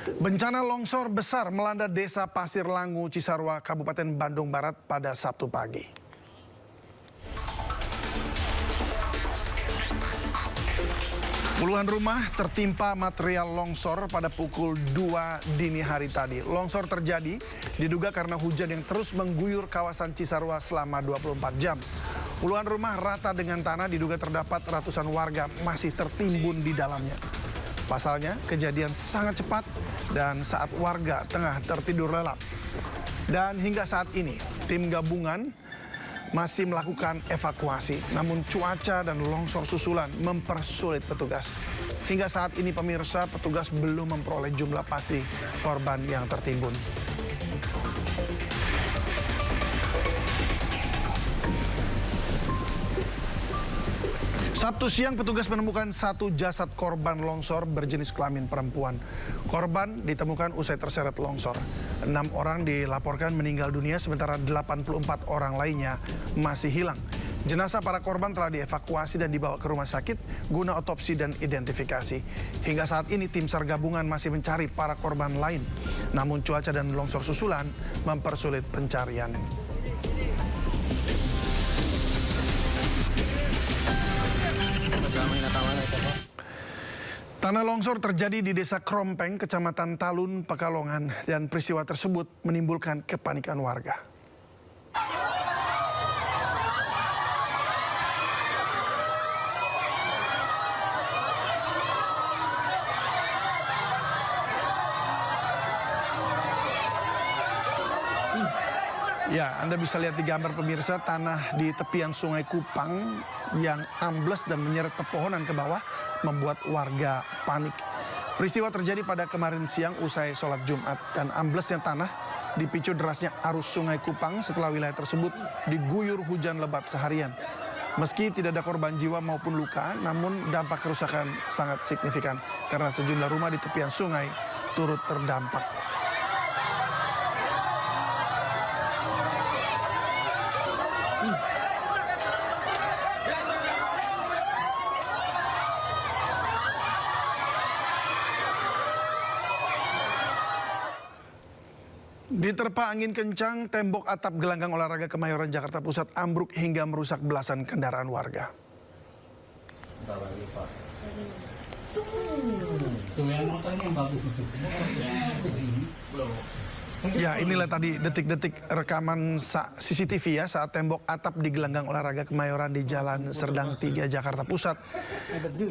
Bencana longsor besar melanda Desa Pasir Langu, Cisarua, Kabupaten Bandung Barat pada Sabtu pagi. Puluhan rumah tertimpa material longsor pada pukul 2 dini hari tadi. Longsor terjadi diduga karena hujan yang terus mengguyur kawasan Cisarua selama 24 jam. Puluhan rumah rata dengan tanah, diduga terdapat ratusan warga masih tertimbun di dalamnya. Pasalnya, kejadian sangat cepat dan saat warga tengah tertidur lelap. Dan hingga saat ini, tim gabungan masih melakukan evakuasi. Namun cuaca dan longsor susulan mempersulit petugas. Hingga saat ini pemirsa, petugas belum memperoleh jumlah pasti korban yang tertimbun. Sabtu siang petugas menemukan satu jasad korban longsor berjenis kelamin perempuan. Korban ditemukan usai terseret longsor. 6 orang dilaporkan meninggal dunia sementara 84 orang lainnya masih hilang. Jenazah para korban telah dievakuasi dan dibawa ke rumah sakit guna otopsi dan identifikasi. Hingga saat ini tim SAR gabungan masih mencari para korban lain. Namun cuaca dan longsor susulan mempersulit pencarian. Tanah longsor terjadi di Desa Krompeng, Kecamatan Talun, Pekalongan, dan peristiwa tersebut menimbulkan kepanikan warga. Ya, Anda bisa lihat di gambar pemirsa, tanah di tepian Sungai Kupang yang ambles dan menyeret pepohonan ke bawah membuat warga panik. Peristiwa terjadi pada kemarin siang usai sholat Jumat dan amblesnya tanah dipicu derasnya arus Sungai Kupang setelah wilayah tersebut diguyur hujan lebat seharian. Meski tidak ada korban jiwa maupun luka, namun dampak kerusakan sangat signifikan karena sejumlah rumah di tepian sungai turut terdampak. Diterpa angin kencang, tembok atap gelanggang olahraga Kemayoran Jakarta Pusat ambruk hingga merusak belasan kendaraan warga. Ya, inilah tadi detik-detik rekaman CCTV ya saat tembok atap di gelanggang olahraga Kemayoran di Jalan Serdang 3 Jakarta Pusat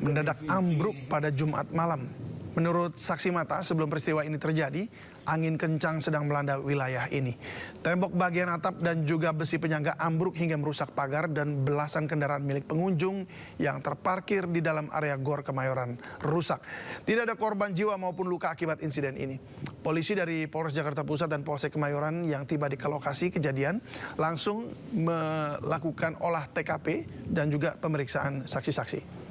mendadak ambruk pada Jumat malam. Menurut saksi mata, sebelum peristiwa ini terjadi, angin kencang sedang melanda wilayah ini. Tembok bagian atap dan juga besi penyangga ambruk hingga merusak pagar dan belasan kendaraan milik pengunjung yang terparkir di dalam area GOR Kemayoran rusak. Tidak ada korban jiwa maupun luka akibat insiden ini. Polisi dari Polres Jakarta Pusat dan Polsek Kemayoran yang tiba di lokasi kejadian langsung melakukan olah TKP dan juga pemeriksaan saksi-saksi.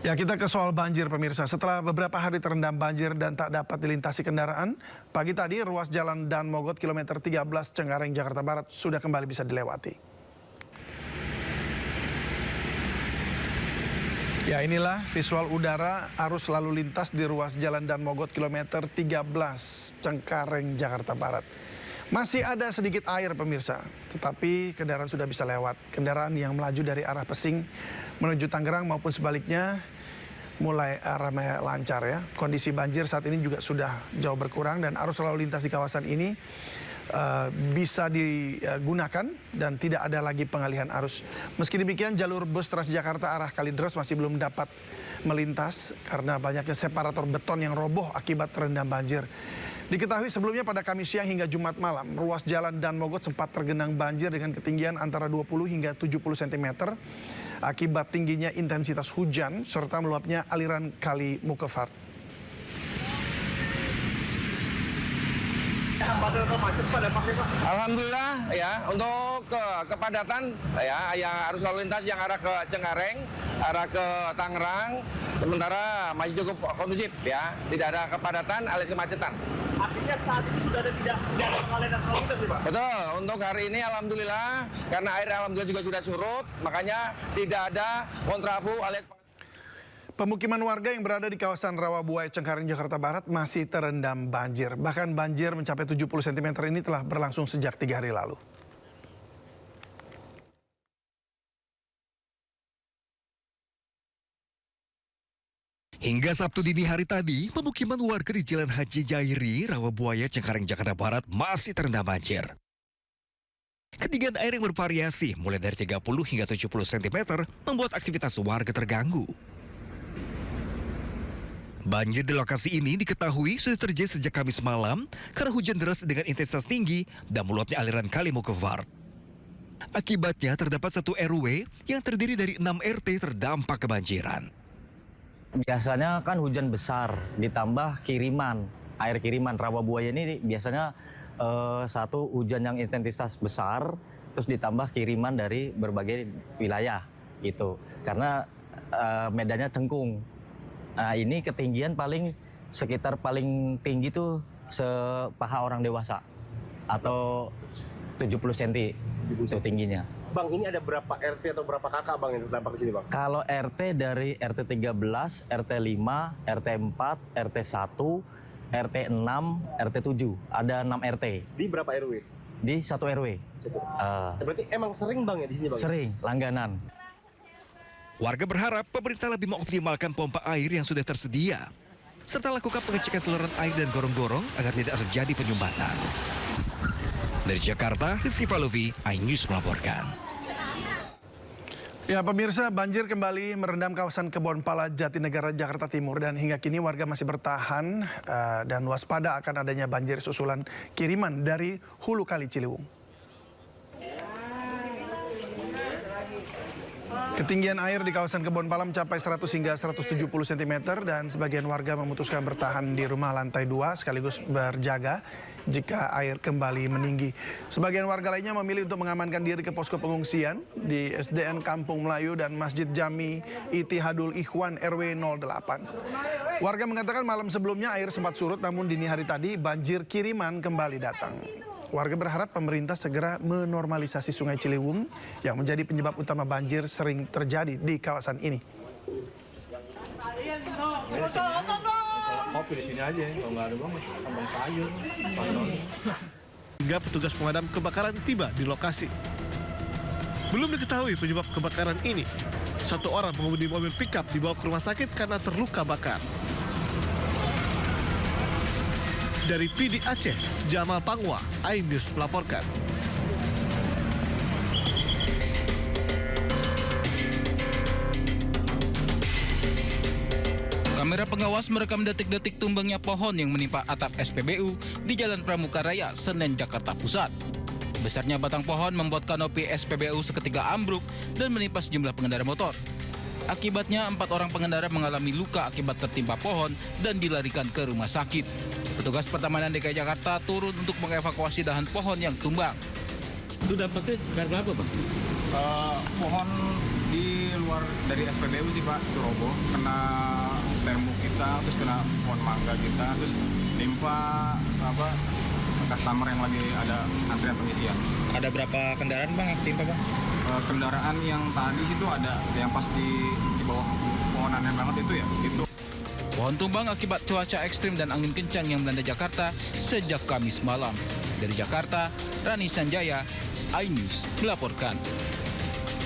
Ya, kita ke soal banjir pemirsa. Setelah beberapa hari terendam banjir dan tak dapat dilintasi kendaraan, pagi tadi ruas jalan Dan Mogot kilometer 13 Cengkareng Jakarta Barat sudah kembali bisa dilewati. Ya, inilah visual udara arus lalu lintas di ruas jalan Dan Mogot kilometer 13 Cengkareng Jakarta Barat. Masih ada sedikit air pemirsa, tetapi kendaraan sudah bisa lewat. Kendaraan yang melaju dari arah Pesing menuju Tangerang maupun sebaliknya mulai ramai lancar ya. Kondisi banjir saat ini juga sudah jauh berkurang dan arus lalu lintas di kawasan ini bisa digunakan dan tidak ada lagi pengalihan arus. Meski demikian, jalur bus Transjakarta arah Kalideres masih belum dapat melintas karena banyaknya separator beton yang roboh akibat terendam banjir. Diketahui sebelumnya pada Kamis siang hingga Jumat malam, ruas jalan Dan Mogot sempat tergenang banjir dengan ketinggian antara 20 hingga 70 cm akibat tingginya intensitas hujan serta meluapnya aliran Kali Mukefart. Alhamdulillah ya, untuk kepadatan ya yang arus lalu lintas yang arah ke Cengkareng, arah ke Tangerang sementara masih cukup kondusif ya, tidak ada kepadatan alias kemacetan. Artinya saat ini sudah tidak ada pengalihan arus lalu lintas nih Pak? Betul, untuk hari ini alhamdulillah karena air alhamdulillah juga sudah surut, makanya tidak ada kontraflow alias Pemukiman warga yang berada di kawasan Rawabuaya, Cengkareng, Jakarta Barat masih terendam banjir. Bahkan banjir mencapai 70 cm ini telah berlangsung sejak 3 hari lalu. Hingga Sabtu dini hari tadi, pemukiman warga di Jalan Haji Jairi, Rawabuaya, Cengkareng, Jakarta Barat masih terendam banjir. Ketinggian air yang bervariasi, mulai dari 30 hingga 70 cm, membuat aktivitas warga terganggu. Banjir di lokasi ini diketahui sudah terjadi sejak Kamis malam karena hujan deras dengan intensitas tinggi dan meluapnya aliran Kali Mokevard. Akibatnya terdapat satu RW yang terdiri dari 6 RT terdampak kebanjiran. Biasanya kan hujan besar ditambah kiriman, air kiriman. Rawabuaya ini biasanya satu hujan yang intensitas besar terus ditambah kiriman dari berbagai wilayah gitu. Karena medannya cengkung. Nah, ini ketinggian sekitar paling tinggi tuh sepaha orang dewasa atau 70 cm itu tingginya. Bang, ini ada berapa RT atau berapa kakak Bang yang terdampak di sini Bang? Kalau RT dari RT 13, RT 5, RT 4, RT 1, RT 6, RT 7. Ada 6 RT. Di berapa RW? Di satu RW. Berarti emang sering Bang ya di sini Bang? Sering, langganan. Warga berharap pemerintah lebih mengoptimalkan pompa air yang sudah tersedia, serta lakukan pengecekan saluran air dan gorong-gorong agar tidak terjadi penyumbatan. Dari Jakarta, Rizky Falovi, iNews melaporkan. Ya pemirsa, banjir kembali merendam kawasan Kebonpala, Jatinegara, Jakarta Timur. Dan hingga kini warga masih bertahan dan waspada akan adanya banjir susulan kiriman dari hulu Kali Ciliwung. Ketinggian air di kawasan Kebonpala mencapai 100 hingga 170 cm dan sebagian warga memutuskan bertahan di rumah lantai 2 sekaligus berjaga jika air kembali meninggi. Sebagian warga lainnya memilih untuk mengamankan diri ke posko pengungsian di SDN Kampung Melayu dan Masjid Jami Itihadul Ikhwan RW 08. Warga mengatakan malam sebelumnya air sempat surut, namun dini hari tadi banjir kiriman kembali datang. Warga berharap pemerintah segera menormalisasi Sungai Ciliwung yang menjadi penyebab utama banjir sering terjadi di kawasan ini. Kopi di sini aja, kalau nggak ada bang, tambang sayur. Hingga petugas pemadam kebakaran tiba di lokasi. Belum diketahui penyebab kebakaran ini. Satu orang pengemudi mobil pickup dibawa ke rumah sakit karena terluka bakar. Dari PD Aceh, Jamal Pangwa, iNews melaporkan. Kamera pengawas merekam detik-detik tumbangnya pohon yang menimpa atap SPBU di Jalan Pramuka Raya, Senen, Jakarta Pusat. Besarnya batang pohon membuat kanopi SPBU seketika ambruk dan menimpa sejumlah pengendara motor. Akibatnya 4 orang pengendara mengalami luka akibat tertimpa pohon dan dilarikan ke rumah sakit. Petugas Pertamanan DKI Jakarta turun untuk mengevakuasi dahan pohon yang tumbang. Itu dampaknya karena apa Bang? Pohon di luar dari SPBU sih Pak, itu roboh, kena termuk kita, terus kena pohon mangga kita, terus nimpa customer yang lagi ada antrian pengisian. Ada berapa kendaraan Bang yang timpa Bang? Kendaraan yang tadi itu ada, yang pas di bawah pohonan yang banget itu ya, itu. Pohon tumbang akibat cuaca ekstrim dan angin kencang yang melanda Jakarta sejak Kamis malam. Dari Jakarta, Rani Sanjaya, iNews melaporkan.